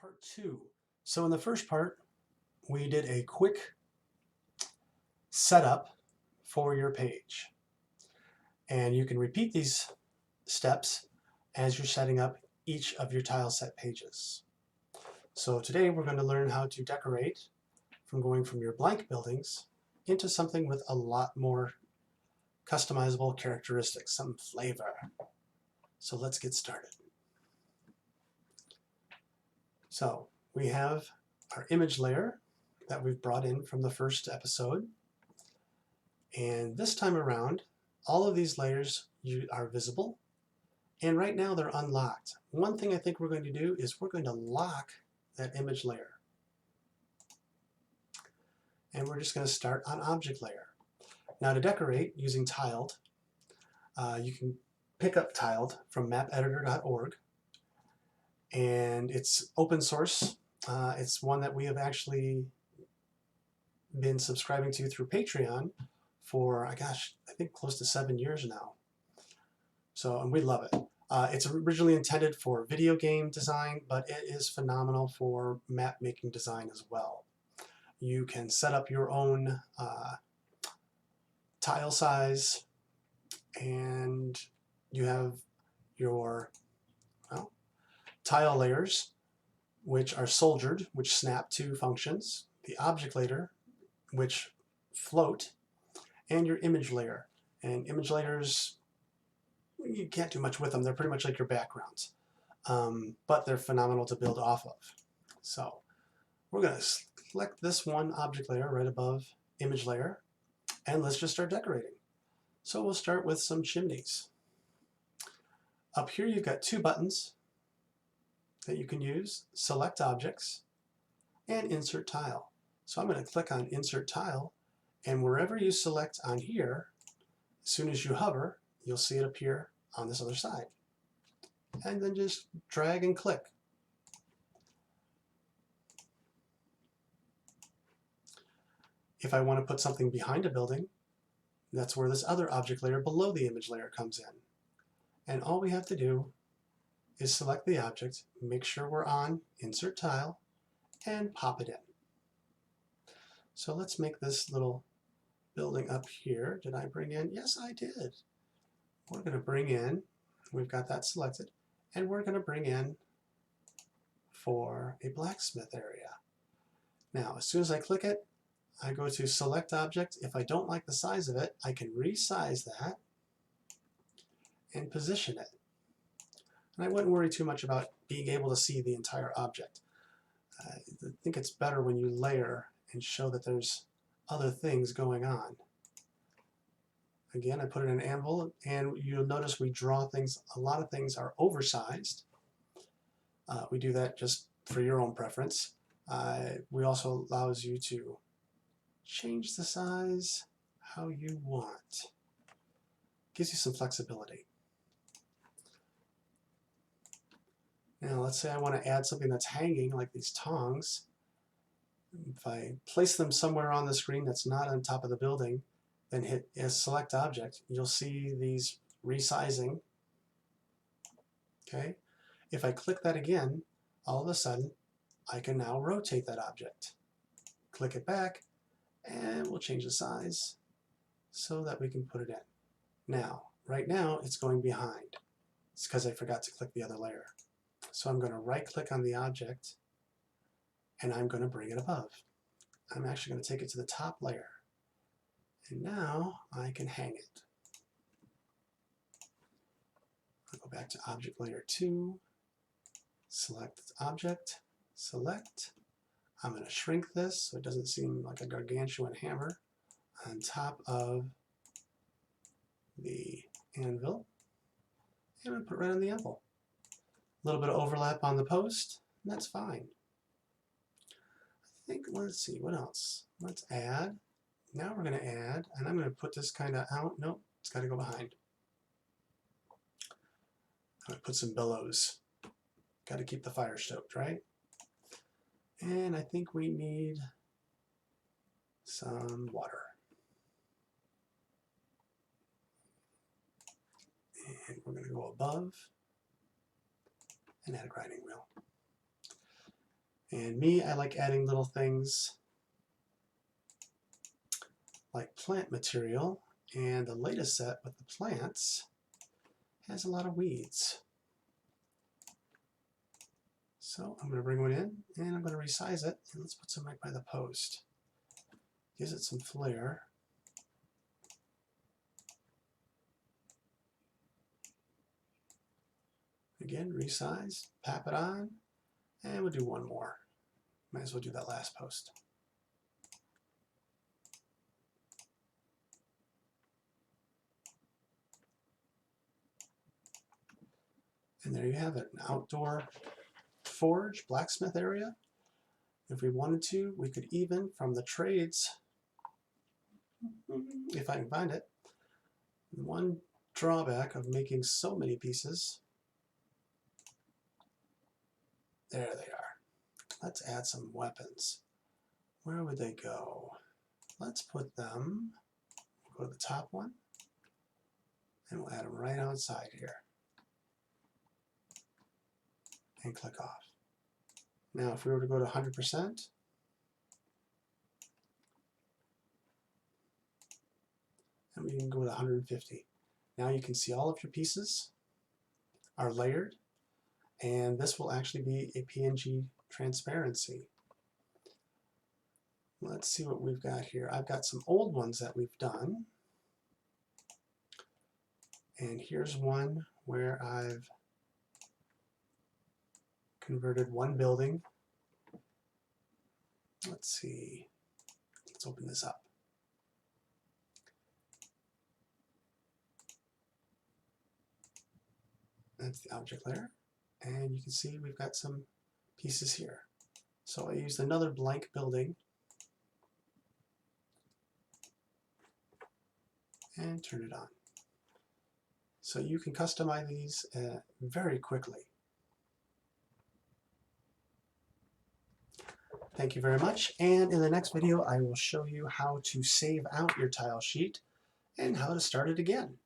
Part two. So in the first part, we did a quick setup for your page. And you can repeat these steps as you're setting up each of your tile set pages. So today we're going to learn how to decorate from going from your blank buildings into something with a lot more customizable characteristics, some flavor. So let's get started. So we have our image layer that we've brought in from the first episode. And this time around, all of these layers are visible. And right now they're unlocked. One thing I think we're going to do is we're going to lock that image layer. And we're just going to start on object layer. Now to decorate using tiled, you can pick up tiled from mapeditor.org. And it's open source. It's one that we have actually been subscribing to through Patreon for, I think close to 7 years now. So, and we love it. It's originally intended for video game design, but it is phenomenal for map making design as well. You can set up your own tile size, and you have your tile layers, which are soldiered, which snap to functions, the object layer, which float, and your image layer. And image layers, you can't do much with them. They're pretty much like your backgrounds, but they're phenomenal to build off of. So we're going to select this one object layer right above image layer, and let's just start decorating. So we'll start with some chimneys. Up here you've got two buttons that you can use: select objects and insert tile. So I'm going to click on insert tile, and wherever you select on here, as soon as you hover, you'll see it appear on this other side. And then just drag and click. If I want to put something behind a building, that's where this other object layer below the image layer comes in. And all we have to do is select the object, make sure we're on insert tile, and pop it in. So let's make this little building up here. Did I bring in? Yes, I did. We're going to bring in, we've got that selected, and we're going to bring in for a blacksmith area. Now, as soon as I click it, I go to select object. If I don't like the size of it, I can resize that and position it. And I wouldn't worry too much about being able to see the entire object. I think it's better when you layer and show that there's other things going on. Again, I put it in an anvil, and you'll notice we draw things, a lot of things are oversized. We do that just for your own preference. We also allows you to change the size how you want. Gives you some flexibility. Now let's say I want to add something that's hanging, like these tongs. If I place them somewhere on the screen that's not on top of the building, then hit select object, you'll see these resizing. Okay? If I click that again, all of a sudden I can now rotate that object. Click it back, and we'll change the size so that we can put it in. Now, right now it's going behind. It's because I forgot to click the other layer. So I'm going to right click on the object, and I'm going to bring it above. I'm actually going to take it to the top layer. And now I can hang it. I'll go back to object layer 2, select object, select. I'm going to shrink this so it doesn't seem like a gargantuan hammer on top of the anvil. And I'm going to put it right on the anvil. A little bit of overlap on the post, and that's fine. I think, let's see, what else? Let's add. Now we're going to add, and I'm going to put this kind of out. Nope, it's got to go behind. I'm going to put some billows. Got to keep the fire stoked, right? And I think we need some water. And we're going to go above and add a grinding wheel. And me, I like adding little things like plant material, and the latest set with the plants has a lot of weeds. So I'm going to bring one in, and I'm going to resize it, and let's put some right by the post. Gives it some flair. Again, resize, pap it on, and we'll do one more. Might as well do that last post. And there you have it, an outdoor forge, blacksmith area. If we wanted to, we could even, from the trades, if I can find it, one drawback of making so many pieces, there they are. Let's add some weapons. Where would they go? Let's put them, go to the top one, and we'll add them right outside here. And click off. Now if we were to go to 100%, and we can go to 150. Now you can see all of your pieces are layered, and this will actually be a PNG transparency. Let's see what we've got here. I've got some old ones that we've done. And here's one where I've converted one building. Let's see. Let's open this up. That's the object layer. And you can see we've got some pieces here. So I used another blank building and turn it on. So you can customize these very quickly. Thank you very much, and in the next video I will show you how to save out your tile sheet and how to start it again.